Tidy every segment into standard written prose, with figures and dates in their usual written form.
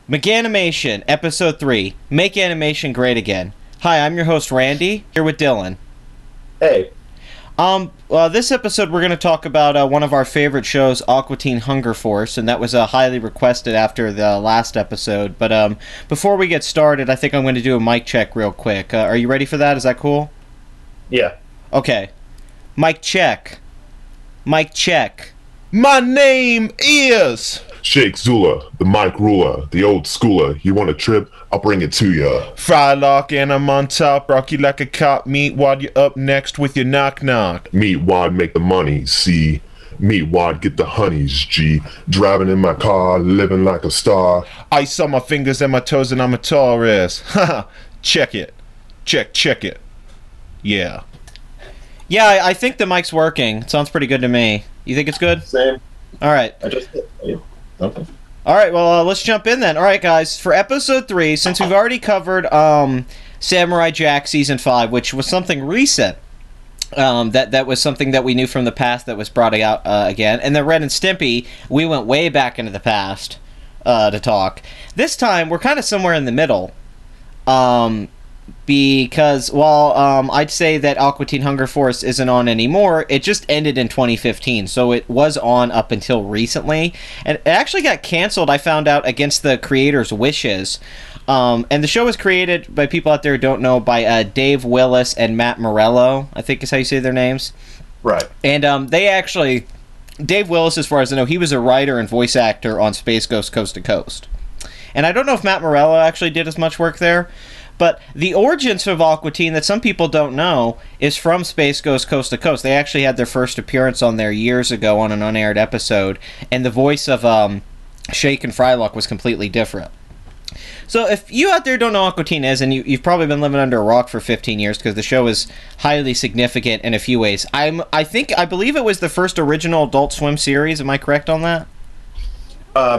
Maganimation, Episode 3. Make animation great again. Hi, I'm your host, Randy, here with Dylan. Hey. This episode we're going to talk about one of our favorite shows, Aqua Teen Hunger Force, and that was highly requested after the last episode. But before we get started, I think I'm going to do a mic check real quick. Are you ready for that? Is that cool? Yeah. Okay. Mic check. Mic check. My name is Shake Zula, the mic ruler, the old schooler. You want a trip? I'll bring it to ya. Frylock and I'm on top. Rock you like a cop meat while you're up next with your knock knock. Meat wad make the money, see. Meat wad get the honeys, G. Driving in my car, living like a star. Ice on my fingers and my toes and I'm a Taurus. Haha, check it. Check it. Yeah. Yeah, I think the mic's working. It sounds pretty good to me. You think it's good? Same. All right. Okay. All right, well, let's jump in then. All right, guys, for Episode 3, since we've already covered Samurai Jack Season 5, which was something recent, that was something that we knew from the past that was brought out again, and then Ren and Stimpy, we went way back into the past to talk. This time, we're kind of somewhere in the middle, because while I'd say that Aqua Teen Hunger Force isn't on anymore, it just ended in 2015, so it was on up until recently, and it actually got canceled, I found out, against the creators' wishes. And the show was created by people out there who don't know, by Dave Willis and Matt Morello, I think is how you say their names. Right. And they actually, Dave Willis, as far as I know, he was a writer and voice actor on Space Ghost Coast to Coast. And I don't know if Matt Morello actually did as much work there, but the origins of Aqua Teen that some people don't know is from Space Ghost Coast to Coast. They actually had their first appearance on there years ago on an unaired episode, and the voice of Shake and Frylock was completely different. So if you out there don't know what Aqua Teen is, and you've probably been living under a rock for 15 years because the show is highly significant in a few ways. I believe it was the first original Adult Swim series. Am I correct on that?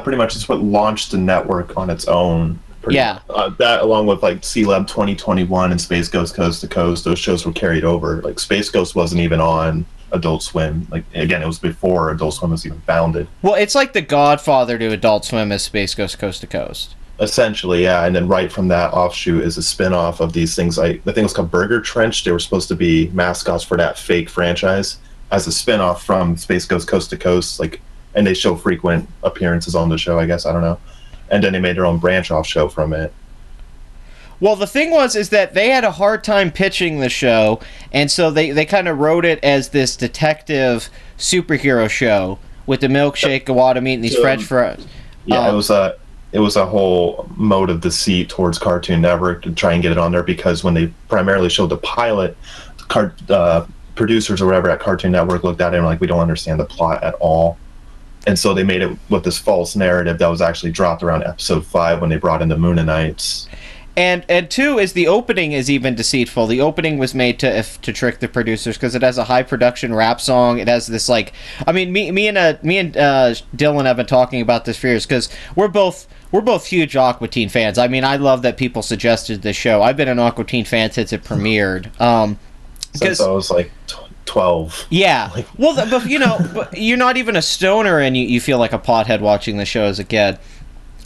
Pretty much it's what launched the network on its own. Yeah. That along with like C-Lab 2021 and Space Ghost Coast to Coast, those shows were carried over. Like Space Ghost wasn't even on Adult Swim. Like again, it was before Adult Swim was even founded. Well, it's like the godfather to Adult Swim as Space Ghost Coast to Coast. Essentially, yeah. And then right from that offshoot is a spin-off of these things. The thing was called Burger Trench. They were supposed to be mascots for that fake franchise as a spin-off from Space Ghost Coast to Coast. And they show frequent appearances on the show, I guess. I don't know. And then they made their own branch-off show from it. Well, the thing is that they had a hard time pitching the show, and so they kind of wrote it as this detective superhero show with the milkshake, Gawada meat, and these French fries. Yeah, it was a whole mode of deceit towards Cartoon Network to try and get it on there, because when they primarily showed the pilot, producers or whatever at Cartoon Network looked at it and were like, we don't understand the plot at all. And so they made it with this false narrative that was actually dropped around Episode 5 when they brought in the Moonanites. And two is the opening is even deceitful. The opening was made to trick the producers because it has a high production rap song. It has this me and Dylan have been talking about this for years because we're both huge Aqua Teen fans. I mean, I love that people suggested this show. I've been an Aqua Teen fan since it premiered. Since I was like 12. Yeah. Well, but you're not even a stoner and you feel like a pothead watching the show as a kid.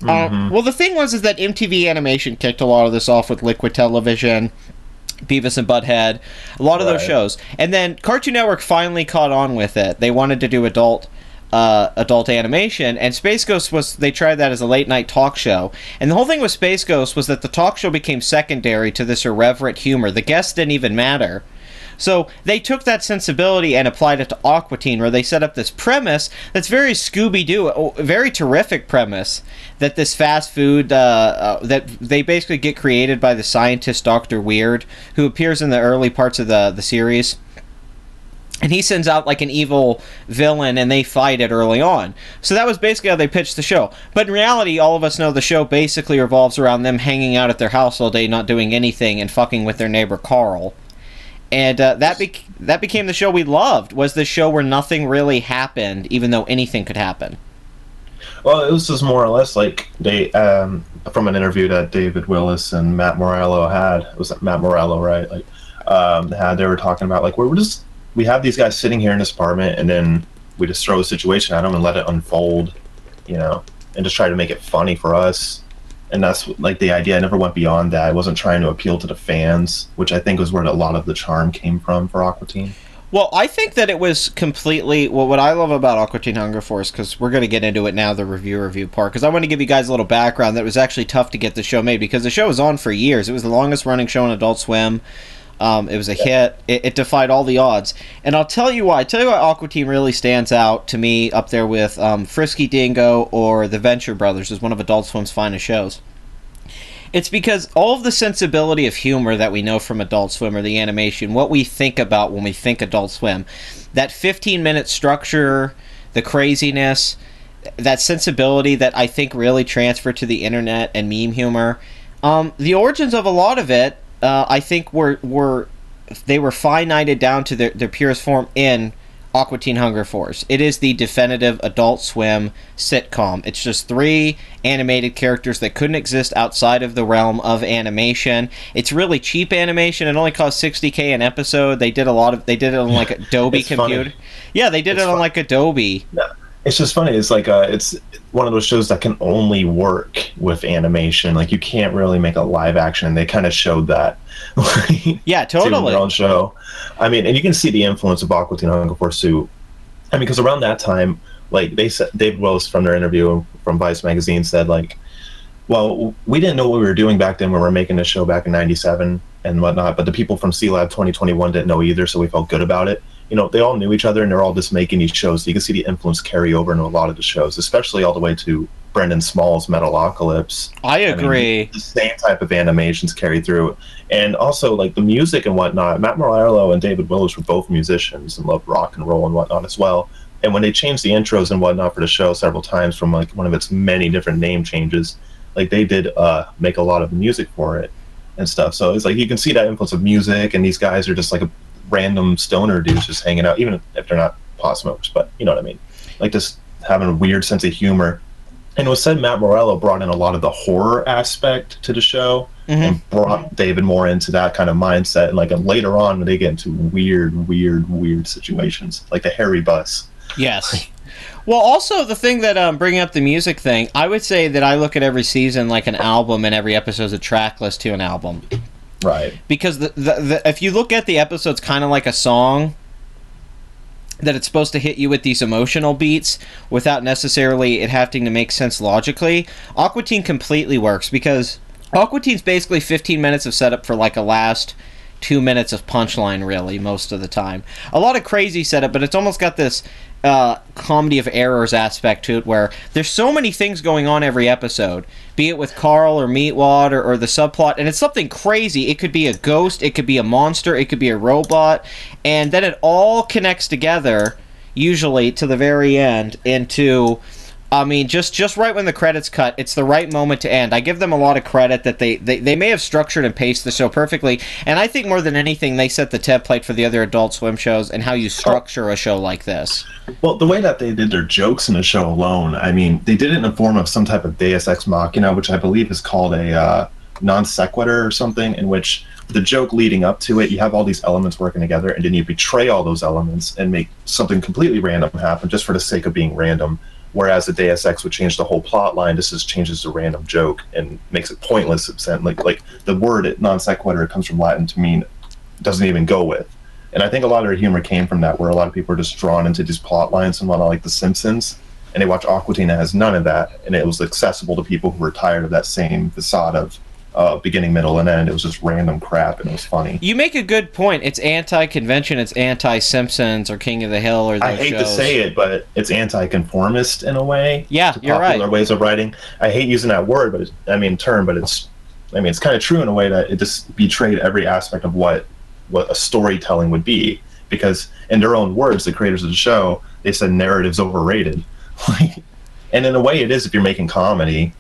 Well, the thing is that MTV Animation kicked a lot of this off with Liquid Television, Beavis and Butthead, a lot of those shows. And then Cartoon Network finally caught on with it. They wanted to do adult animation, and Space Ghost they tried that as a late night talk show. And the whole thing with Space Ghost was that the talk show became secondary to this irreverent humor. The guests didn't even matter. So they took that sensibility and applied it to Aqua Teen, where they set up this premise that's very Scooby-Doo, a very terrific premise, that this fast food, that they basically get created by the scientist Dr. Weird, who appears in the early parts of the series. And he sends out like an evil villain, and they fight it early on. So that was basically how they pitched the show. But in reality, all of us know the show basically revolves around them hanging out at their house all day, not doing anything, and fucking with their neighbor Carl. And that became the show we loved, was the show where nothing really happened, even though anything could happen. Well, it was just more or less like they, from an interview that David Willis and Matt Morello had, it was Matt Morello, right? They were talking about, like, we have these guys sitting here in this apartment, and then we just throw a situation at them and let it unfold, and just try to make it funny for us. and that's like the idea. I never went beyond that. I wasn't trying to appeal to the fans, which I think was where a lot of the charm came from for Aqua Teen. Well, I think that it was completely... Well, what I love about Aqua Teen Hunger Force, because we're going to get into it now, the review part, because I want to give you guys a little background that it was actually tough to get the show made, because the show was on for years. It was the longest-running show on Adult Swim. It was a hit. It defied all the odds. And I'll tell you why. Aqua Teen really stands out to me up there with Frisky Dingo or The Venture Brothers as one of Adult Swim's finest shows. It's because all of the sensibility of humor that we know from Adult Swim or the animation, what we think about when we think Adult Swim, that 15-minute structure, the craziness, that sensibility that I think really transferred to the internet and meme humor, the origins of a lot of it, I think were finited down to their purest form in Aqua Teen Hunger Force. It is the definitive Adult Swim sitcom. It's just 3 animated characters that couldn't exist outside of the realm of animation. It's really cheap animation. It only cost $60K an episode. They did it on like Adobe computer. Funny. Yeah, they did it on like Adobe. Yeah. It's just funny. It's like it's one of those shows that can only work with animation. Like you can't really make a live action, and they kind of showed that. Yeah, totally. Their own show. I mean, and you can see the influence of Aqua Teen Hunger Force too. I mean, because around that time, like they said, David Willis from their interview from Vice magazine said, like, well, we didn't know what we were doing back then when we were making this show back in '97 and whatnot. But the people from C Lab 2021 didn't know either, so we felt good about it. You know, they all knew each other, and they're all just making these shows. So you can see the influence carry over into a lot of the shows, especially all the way to Brendan Small's Metalocalypse. I agree. I mean, the same type of animations carry through. And also, like, the music and whatnot, Matt Morello and David Willis were both musicians and loved rock and roll and whatnot as well. And when they changed the intros and whatnot for the show several times from, like, one of its many different name changes, like, they did make a lot of music for it and stuff. So it's like you can see that influence of music, and these guys are just, like, a random stoner dudes just hanging out, even if they're not pot smokers, but you know what I mean, like just having a weird sense of humor. And it was said Matt Morello brought in a lot of the horror aspect to the show, and brought David more into that kind of mindset. And like later on, when they get into weird situations, like the Harry bus. Yes. Well, also the thing that bringing up the music thing, I would say that I look at every season like an album, and every episode is a track list to an album. Right. Because if you look at the episodes kind of like a song, that it's supposed to hit you with these emotional beats without necessarily it having to make sense logically, Aqua Teen completely works, because Aqua Teen's basically 15 minutes of setup for like a last 2 minutes of punchline, really, most of the time. A lot of crazy setup, but it's almost got this comedy of errors aspect to it, where there's so many things going on every episode, be it with Carl or Meatwad or the subplot, and it's something crazy. It could be a ghost, it could be a monster, it could be a robot, and then it all connects together, usually to the very end, into... I mean, just right when the credits cut, it's the right moment to end. I give them a lot of credit that they may have structured and paced the show perfectly, and I think more than anything, they set the template for the other Adult Swim shows and how you structure a show like this. Well, the way that they did their jokes in the show alone, I mean, they did it in the form of some type of Deus Ex Machina, which I believe is called a non sequitur or something, in which the joke leading up to it, you have all these elements working together, and then you betray all those elements and make something completely random happen just for the sake of being random. Whereas the Deus Ex would change the whole plot line, this just changes the random joke and makes it pointless. Like the word non sequitur comes from Latin to mean doesn't even go with. And I think a lot of their humor came from that, where a lot of people are just drawn into these plot lines and whatnot, like The Simpsons, and they watch Aqua Teen that has none of that, and it was accessible to people who were tired of that same facade of beginning, middle, and end. It was just random crap, and it was funny. You make a good point. It's anti-convention. It's anti-Simpsons or King of the Hill or those I hate shows. to say it, but it's anti-conformist in a way. Yeah, you're right. Popular ways of writing. I hate using that word, but term, but it's kind of true in a way that it just betrayed every aspect of what a storytelling would be. Because in their own words, the creators of the show, they said narrative's overrated. And in a way, it is if you're making comedy.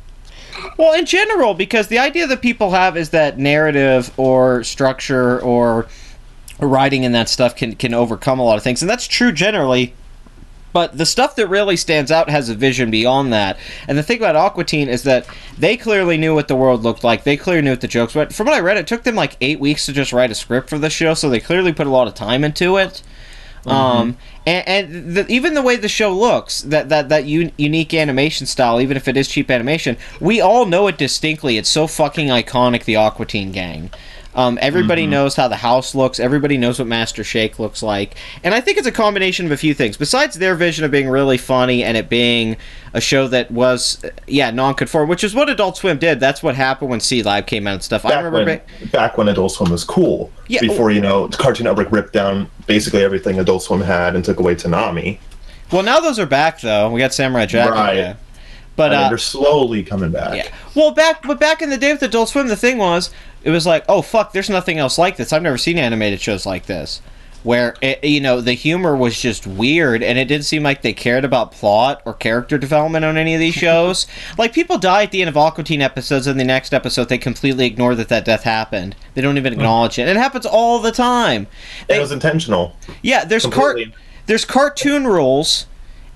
Well, in general, because the idea that people have is that narrative or structure or writing and that stuff can overcome a lot of things, and that's true generally, but the stuff that really stands out has a vision beyond that. And the thing about Aqua Teen is that they clearly knew what the world looked like, they clearly knew what the jokes were. From what I read, it took them like 8 weeks to just write a script for the show, so they clearly put a lot of time into it. Even the way the show looks, that unique animation style, even if it is cheap animation, we all know it distinctly. It's so fucking iconic, the Aqua Teen Gang. Everybody knows how the house looks. Everybody knows what Master Shake looks like. And I think it's a combination of a few things. Besides their vision of being really funny and it being a show that was, non-conform, which is what Adult Swim did. That's what happened when C-Lab came out and stuff. Back when Adult Swim was cool. Yeah, before, Cartoon Network ripped down basically everything Adult Swim had and took away Toonami. Well, now those are back, though. We got Samurai Jack. Right. Yeah. But they're slowly coming back. Yeah. Well, back in the day with Adult Swim, the thing was, it was like, oh fuck, there's nothing else like this. I've never seen animated shows like this, where the humor was just weird, and it didn't seem like they cared about plot or character development on any of these shows. Like, people die at the end of Aqua Teen episodes, and the next episode they completely ignore that death happened. They don't even acknowledge it. It happens all the time. It was intentional. Yeah, there's cartoon rules.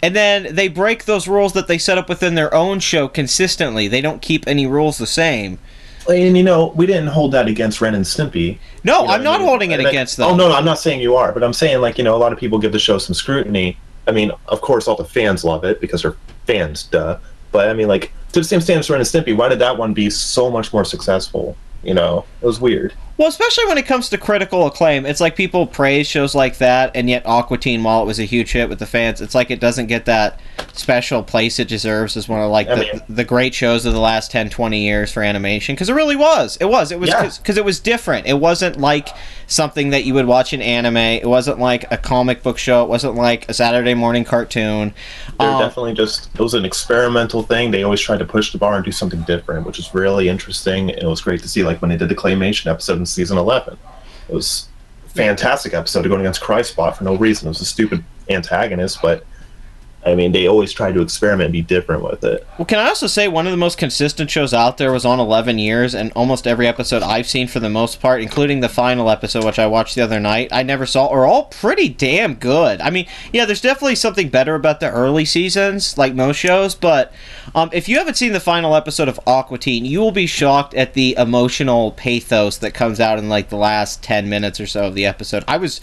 And then they break those rules that they set up within their own show consistently. They don't keep any rules the same. And, we didn't hold that against Ren and Stimpy. No, I'm not holding it against them. Oh, no, I'm not saying you are. But I'm saying, a lot of people give the show some scrutiny. I mean, of course, all the fans love it because they're fans, duh. But, to the same standard as Ren and Stimpy, why did that one be so much more successful? It was weird. Well, especially when it comes to critical acclaim, it's like people praise shows like that, and yet Aqua Teen, while it was a huge hit with the fans, it's like it doesn't get that special place it deserves as one of the great shows of the last 10, 20 years for animation, because it really was. It was because it was different. It wasn't like something that you would watch in anime. It wasn't like a comic book show. It wasn't like a Saturday morning cartoon. They're definitely it was an experimental thing. They always tried to push the bar and do something different, which was really interesting. It was great to see, like when they did the Claymation episode in season 11. It was a fantastic episode going against Cryspot for no reason. It was a stupid antagonist, but they always tried to experiment and be different with it. Well, can I also say one of the most consistent shows out there was on 11 years, and almost every episode I've seen for the most part, including the final episode, which I watched the other night, I never saw, are all pretty damn good. There's definitely something better about the early seasons, like most shows, but if you haven't seen the final episode of Aqua Teen, you will be shocked at the emotional pathos that comes out in, the last 10 minutes or so of the episode. I was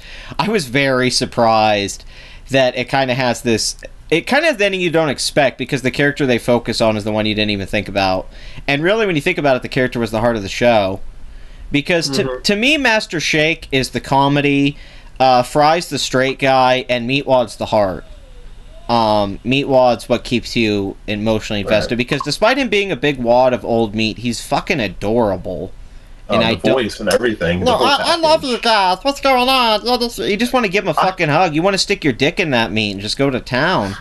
very surprised that it kind of has this... It kind of has the ending you don't expect, because the character they focus on is the one you didn't even think about. And really, when you think about it, the character was the heart of the show. Because to me, Master Shake is the comedy, Fry's the straight guy, and Meatwad's the heart. Meatwad's what keeps you emotionally invested, because despite him being a big wad of old meat, he's fucking adorable. And the voice and everything. No, I love you guys. What's going on? You just want to give him a fucking hug. You want to stick your dick in that meat and just go to town.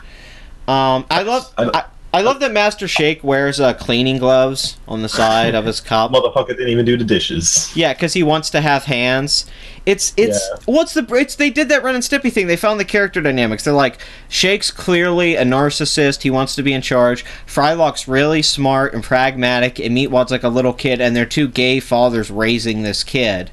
I love that Master Shake wears cleaning gloves on the side of his cup. Motherfucker didn't even do the dishes. Yeah, because he wants to have hands. They did that Ren and Stimpy thing. They found the character dynamics. They're like, Shake's clearly a narcissist. He wants to be in charge. Frylock's really smart and pragmatic, and Meatwad's like a little kid, and they're two gay fathers raising this kid.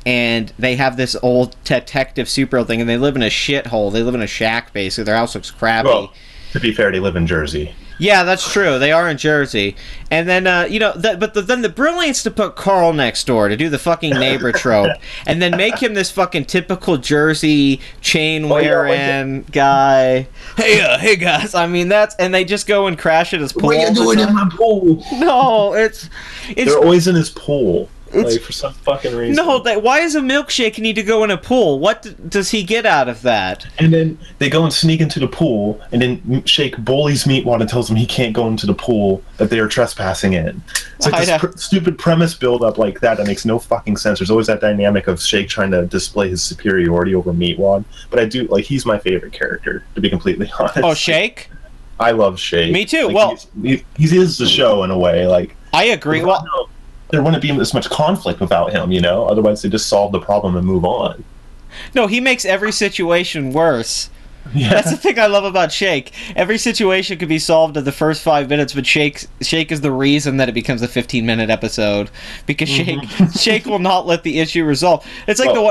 And they have this old detective superhero thing, and they live in a shithole. They live in a shack, basically. Their house looks crappy. Well, to be fair, they live in Jersey. Yeah, that's true. They are in Jersey. And then, then the brilliance to put Carl next door to do the fucking neighbor trope, and then make him this fucking typical Jersey chain-wearing guy. Hey guys. And they just go and crash at his pool. What are you doing in my pool? No, it's they're always in his pool. For some fucking reason. No, why does a milkshake need to go in a pool? What does he get out of that? And then they go and sneak into the pool, and then Shake bullies Meatwad and tells him he can't go into the pool, that they are trespassing in. It's like this stupid premise build-up like that makes no fucking sense. There's always that dynamic of Shake trying to display his superiority over Meatwad. But I do, he's my favorite character, to be completely honest. Oh, Shake? I love Shake. Me too. He is the show in a way. I agree. There wouldn't be this much conflict without him, Otherwise, they just solve the problem and move on. No, he makes every situation worse. Yeah. That's the thing I love about Shake. Every situation could be solved in the first 5 minutes, but Shake is the reason that it becomes a 15-minute episode, because Shake will not let the issue resolve. It's like the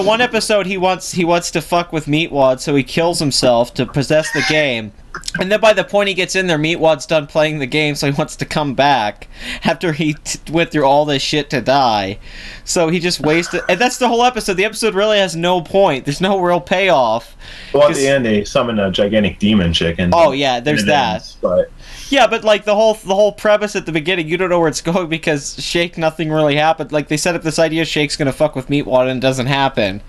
one episode he wants to fuck with Meatwad, so he kills himself to possess the game. And then by the point he gets in there, Meatwad's done playing the game, so he wants to come back after he went through all this shit to die. So he just wasted... And that's the whole episode. The episode really has no point. There's no real payoff. Well, at the end, they summon a gigantic demon chicken. Oh, yeah, there's that. Ends, but... Yeah, but like the whole premise at the beginning, you don't know where it's going because Shake, nothing really happened. Like they set up this idea Shake's gonna fuck with Meatwad and it doesn't happen.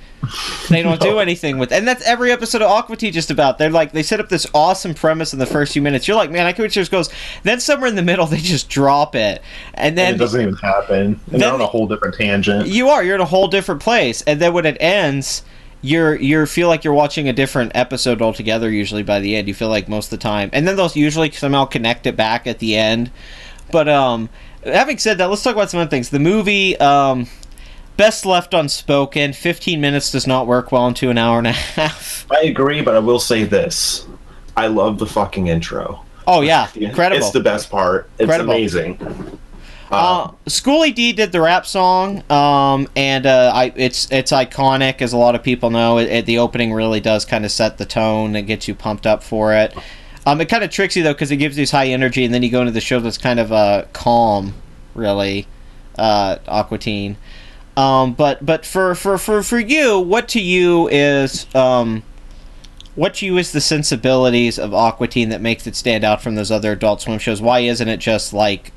They don't do anything with, and that's every episode of Aqua Teen just about. They set up this awesome premise in the first few minutes. You're like, man, I can see where this goes. Then somewhere in the middle, they just drop it, and then it doesn't even happen. And they're on a whole different tangent. You're in a whole different place, and then when it ends. You feel like you're watching a different episode altogether. Usually by the end, you feel like most of the time, and then they'll usually somehow connect it back at the end. But having said that, let's talk about some other things. The movie, best left unspoken. 15 minutes does not work well into an hour and a half. I agree, but I will say this: I love the fucking intro. Oh yeah, incredible! It's the best part. It's amazing. Schoolie D did the rap song, and it's iconic, as a lot of people know. The opening really does kind of set the tone and gets you pumped up for it. It kind of tricks you though, because it gives you this high energy, and then you go into the show that's kind of calm, really. Aqua Teen. But for you, what to you is the sensibilities of Aqua Teen that makes it stand out from those other Adult Swim shows? Why isn't it just like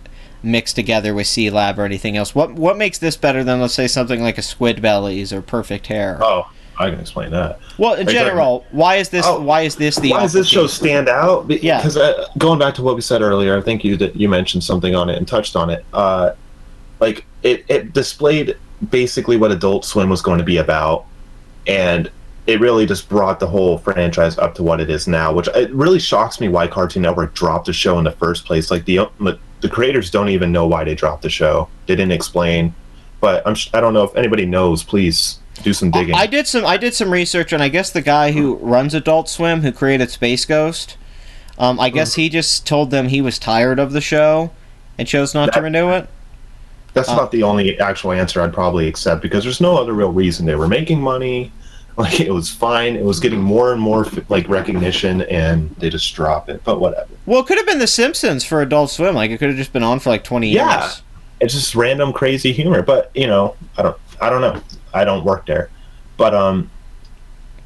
mixed together with C-Lab or anything else? What makes this better than, let's say, something like a Squidbellies or Perfect Hair? Oh, I can explain that. Well, in general, why is this show stand out? Yeah, because going back to what we said earlier, I think you mentioned something on it and touched on it. Like it displayed basically what Adult Swim was going to be about, and it really just brought the whole franchise up to what it is now, which it really shocks me why Cartoon Network dropped the show in the first place. Like the creators don't even know why they dropped the show. They didn't explain, but I don't know if anybody knows. Please do some digging. I did some research, and I guess the guy who runs Adult Swim, who created Space Ghost, I guess he just told them he was tired of the show and chose not to renew it. That's not the only actual answer I'd probably accept, because there's no other real reason. They were making money. Like, it was fine. It was getting more and more like recognition, and they just drop it. But whatever. Well, it could have been The Simpsons for Adult Swim. Like, it could have just been on for like 20 years. Yeah, it's just random crazy humor. But I don't know. I don't work there. But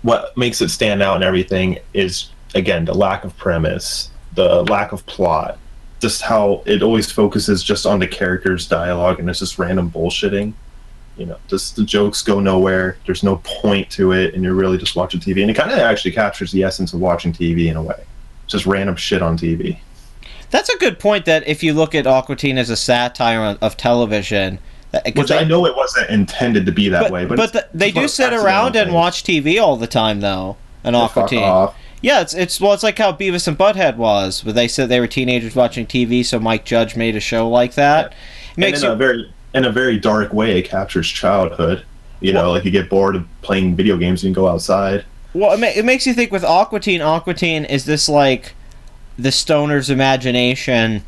what makes it stand out and everything is, again, the lack of premise, the lack of plot, just how it always focuses just on the characters' dialogue, and it's just random bullshitting. Just the jokes go nowhere. There's no point to it, and you're really just watching TV. And it kind of actually captures the essence of watching TV in a way. Just random shit on TV. That's a good point, that if you look at Aqua Teen as a satire of television... Which I know it wasn't intended to be that way. But they do sit around and watch TV all the time, though, in Aqua Teen. Yeah, it's like how Beavis and Butthead was, where they said they were teenagers watching TV, so Mike Judge made a show like that. Yeah. In a very dark way, it captures childhood. Like you get bored of playing video games, you can go outside. Well, it makes you think with Aqua Teen. Aqua Teen, is this like the stoner's imagination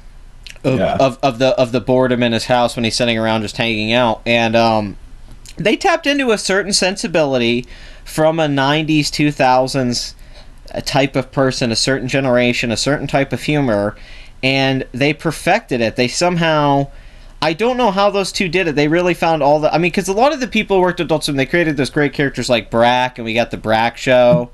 of the boredom in his house when he's sitting around just hanging out? And they tapped into a certain sensibility from a 90s, 2000s type of person, a certain generation, a certain type of humor, and they perfected it. They somehow... I don't know how those two did it. They really found all the... I mean, because a lot of the people who worked at Adult Swim, they created those great characters like Brack, and we got the Brack Show.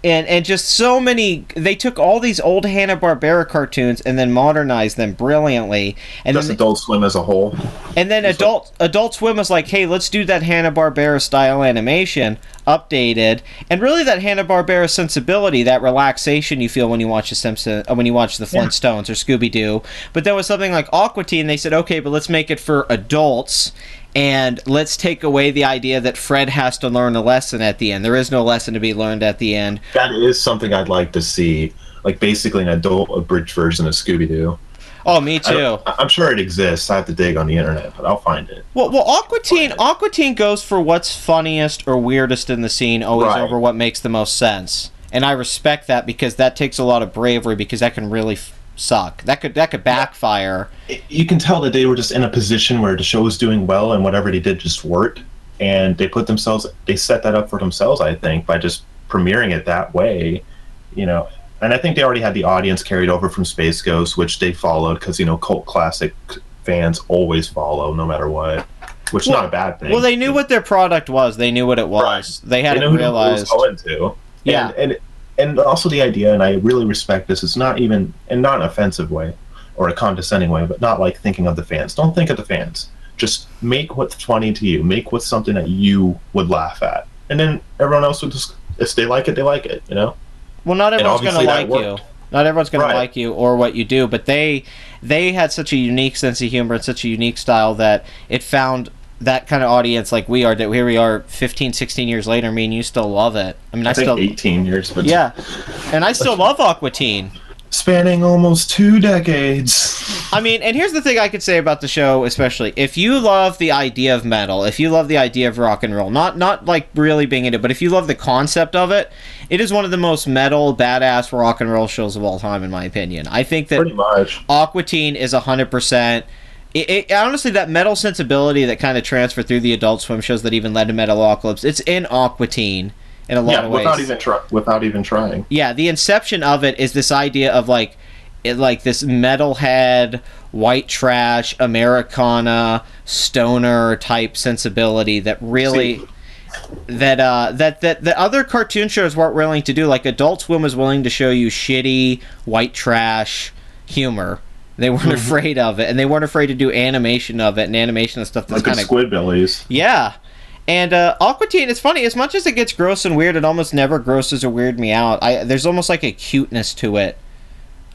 And just so many... They took all these old Hanna-Barbera cartoons and then modernized them brilliantly. And just Adult Swim as a whole. And then Adult Swim was like, hey, let's do that Hanna-Barbera style animation, updated, and really that Hanna-Barbera sensibility, that relaxation you feel when you watch The Simpsons, when you watch the Flintstones or Scooby-Doo. But then with something like Aqua Teen, they said, okay, but let's make it for adults, and let's take away the idea that Fred has to learn a lesson at the end. There is no lesson to be learned at the end. That is something I'd like to see, like basically an adult abridged version of Scooby-Doo. Oh, me too. I'm sure it exists. I have to dig on the internet, but I'll find it. Well, Aqua Teen goes for what's funniest or weirdest in the scene always over what makes the most sense. And I respect that, because that takes a lot of bravery, because that can really suck. That could backfire. You can tell that they were just in a position where the show was doing well, and whatever they did just worked. And they set that up for themselves, I think, by just premiering it that way. I And I think they already had the audience carried over from Space Ghost, which they followed because, you know, cult classic fans always follow no matter what, which is not a bad thing. Well, they knew what their product was. They knew what it was. Right. They hadn't realized. Who it was going to. Yeah. And also the idea, and I really respect this, it's not even, in not an offensive way or a condescending way, but not like thinking of the fans. Don't think of the fans. Just make what's funny to you. Make what's something that you would laugh at. And then everyone else would just, if they like it, you know? Well, not everyone's going to like you. Not everyone's going to like you or what you do, but they had such a unique sense of humor and such a unique style that it found that kind of audience like we are, that here we are 15, 16 years later. I mean, you still love it. I mean, I think still 18 years, but yeah. And I still love Aqua Teen. Spanning almost 2 decades. I mean, and here's the thing I could say about the show, especially if you love the idea of metal, if you love the idea of rock and roll, not like really being into it, but if you love the concept of it, it is one of the most metal, badass rock and roll shows of all time, in my opinion. I think that pretty much Aqua Teen is 100%. Honestly, that metal sensibility that kind of transferred through the Adult Swim shows that even led to Metalocalypse, it's in Aqua Teen. In a lot of ways. Without even trying. Yeah, the inception of it is this idea of like this metalhead, white trash, Americana, stoner type sensibility that really that other cartoon shows weren't willing to do. Like Adult Swim was willing to show you shitty white trash humor. They weren't afraid of it, and they weren't afraid to do animation of it, and animation and stuff that's like kind of Squidbillies. Yeah. And Aqua Teen, it's funny, as much as it gets gross and weird, it almost never grosses or weird me out. There's almost like a cuteness to it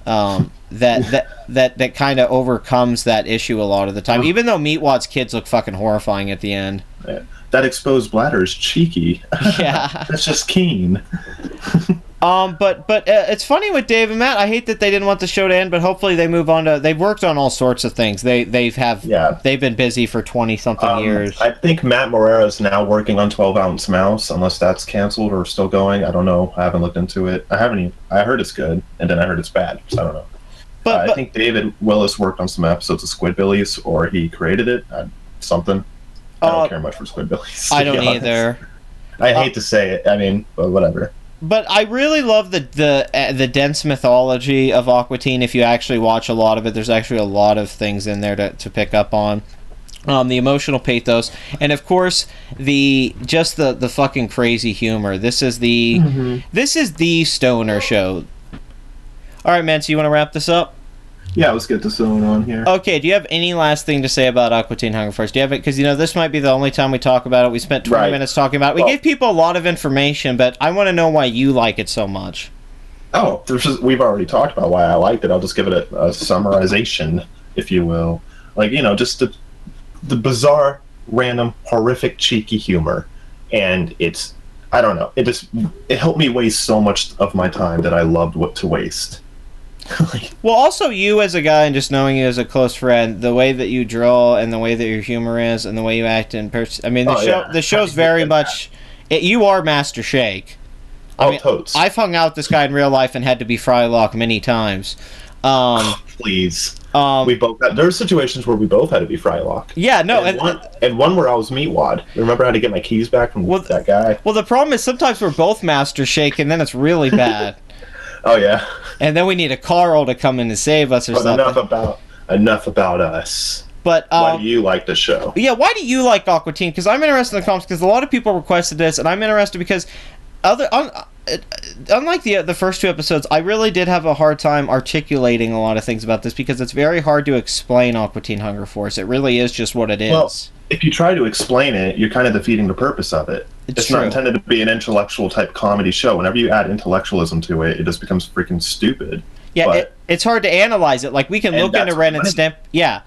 that kind of overcomes that issue a lot of the time. Even though Meatwad's kids look fucking horrifying at the end. Yeah. That exposed bladder is cheeky. Yeah. That's just keen. But it's funny with Dave and Matt. I hate that they didn't want the show to end, but hopefully they move on to. They've worked on all sorts of things. They've been busy for 20-something years. I think Matt Morera is now working on 12 Ounce Mouse, unless that's canceled or still going. I don't know. I haven't looked into it. I heard it's good, and then I heard it's bad. So I don't know. But I think David Willis worked on some episodes of Squidbillies, or he created it. Something. I don't care much for Squidbillies. I don't either. I hate to say it. I mean, but whatever. But I really love the dense mythology of Aqua Teen. If you actually watch a lot of it, there's actually a lot of things in there to pick up on. The emotional pathos, and of course the fucking crazy humor. This is the stoner show. All right, man. So you want to wrap this up? Yeah, let's get this on here. Okay, do you have any last thing to say about Aqua Teen Hunger Force? Do you have it? Because, this might be the only time we talk about it. We spent 20 minutes talking about it. We gave people a lot of information, but I want to know why you like it so much. Oh, we've already talked about why I liked it. I'll just give it a summarization, if you will. Like, just the bizarre, random, horrific, cheeky humor. And it's, I don't know, it helped me waste so much of my time that I loved what to waste. Well, also you as a guy, and just knowing you as a close friend, the way that you draw and the way that your humor is and the way you act in person. I mean, the show's very much. You are Master Shake. I mean, totes. I've hung out with this guy in real life and had to be Frylock many times. Please. We both. There were situations where we both had to be Frylock. Yeah, no, and one where I was Meatwad. Remember how to get my keys back from that guy? Well, the problem is sometimes we're both Master Shake, and then it's really bad. Oh yeah. And then we need a Carl to come in and save us or something. Enough about us. But why do you like the show? Yeah, why do you like Aqua Teen? Because I'm interested in the comments because a lot of people requested this, and I'm interested because unlike the first 2 episodes, I really did have a hard time articulating a lot of things about this because it's very hard to explain Aqua Teen Hunger Force. It really is just what it is. Well, if you try to explain it, you're kind of defeating the purpose of it. It's not intended to be an intellectual type comedy show. Whenever you add intellectualism to it, it just becomes freaking stupid. Yeah, it's hard to analyze it. Like, we can look into Ren and Stimp. Yeah.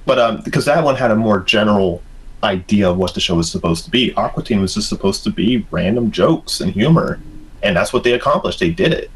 But because that one had a more general idea of what the show was supposed to be. Aqua Teen was just supposed to be random jokes and humor. And that's what they accomplished. They did it,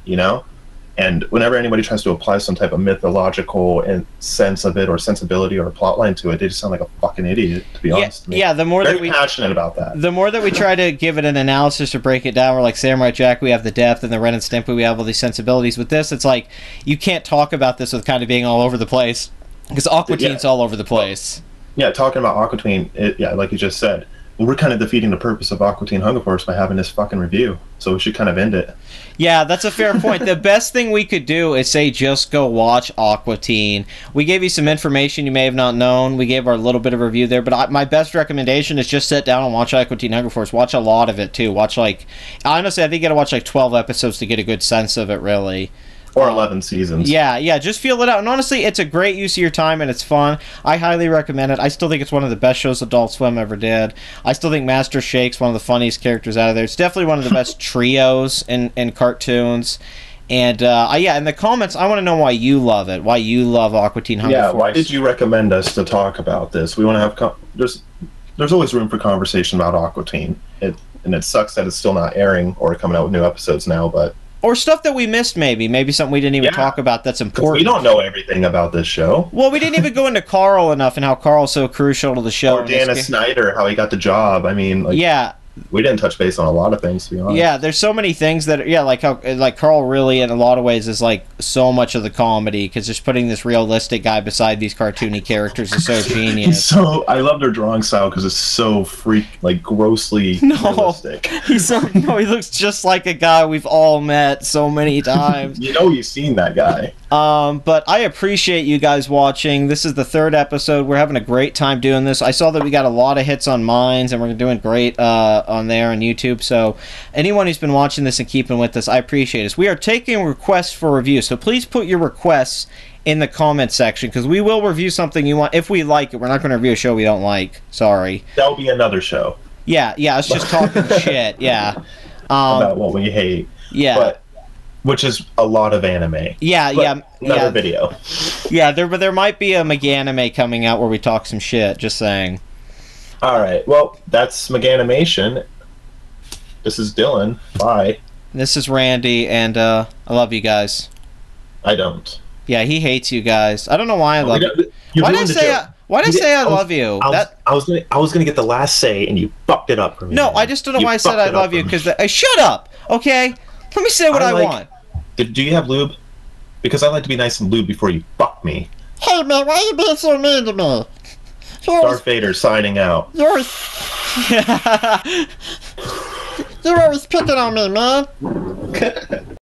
And whenever anybody tries to apply some type of mythological sense of it or sensibility or plot line to it, they just sound like a fucking idiot, to be honest. Yeah, the more that we passionate about that. The more that we try to give it an analysis or break it down, we're like Samurai Jack, we have the depth, and the Ren and Stimpy, we have all these sensibilities. With this, it's like you can't talk about this with kind of being all over the place because Aqua Teen's all over the place. Yeah, talking about Aqua Teen, like you just said, we're kind of defeating the purpose of Aqua Teen Hunger Force by having this fucking review. So we should kind of end it. Yeah, that's a fair point. The best thing we could do is say just go watch Aqua Teen. We gave you some information you may have not known. We gave our little bit of review there, but my best recommendation is just sit down and watch Aqua Teen Hunger Force. Watch a lot of it, too. Watch, like... Honestly, I think you gotta watch, like, 12 episodes to get a good sense of it, really. Or 11 seasons. Yeah, just feel it out. And honestly, it's a great use of your time, and it's fun. I highly recommend it. I still think it's one of the best shows Adult Swim ever did. I still think Master Shake's one of the funniest characters out of there. It's definitely one of the best trios in cartoons. And, in the comments, I want to know why you love it. Why you love Aqua Teen Hunger Force. Yeah, why did you recommend us to talk about this? We want to have... There's always room for conversation about Aqua Teen. And it sucks that it's still not airing or coming out with new episodes now, but... Or stuff that we missed, maybe something we didn't even talk about that's important. We don't know everything about this show. Well, we didn't even go into Carl enough and how Carl's so crucial to the show. Or Dana Snyder, how he got the job. I mean, like, yeah. We didn't touch base on a lot of things, to be honest. Yeah, there's so many things that, like how, like Carl really, in a lot of ways, is like so much of the comedy because just putting this realistic guy beside these cartoony characters is so genius. I love their drawing style because it's so grossly realistic. He looks just like a guy we've all met so many times. You've seen that guy. But I appreciate you guys watching. This is the 3rd episode. We're having a great time doing this. I saw that we got a lot of hits on Minds, and we're doing great on there on YouTube. So anyone who's been watching this and keeping with us, I appreciate it. We are taking requests for review, so please put your requests in the comment section because we will review something you want if we like it. We're not going to review a show we don't like. Sorry. That'll be another show. Yeah, it's just talking shit. Yeah. About what we hate. Yeah. Which is a lot of anime. Another video. Yeah, there might be a Maganimation coming out where we talk some shit. Just saying. All right. Well, that's Maganimation. This is Dylan. Bye. This is Randy, and I love you guys. I don't. Yeah, he hates you guys. I don't know why I love you. Why did I say I love you? I was gonna get the last say, and you fucked it up for me. No, I just don't know why I said I love you because shut up. Okay, let me say what I want. Do you have lube? Because I like to be nice and lube before you fuck me. Hey man, why are you being so mean to me? Darth Vader signing out. You're always picking on me, man.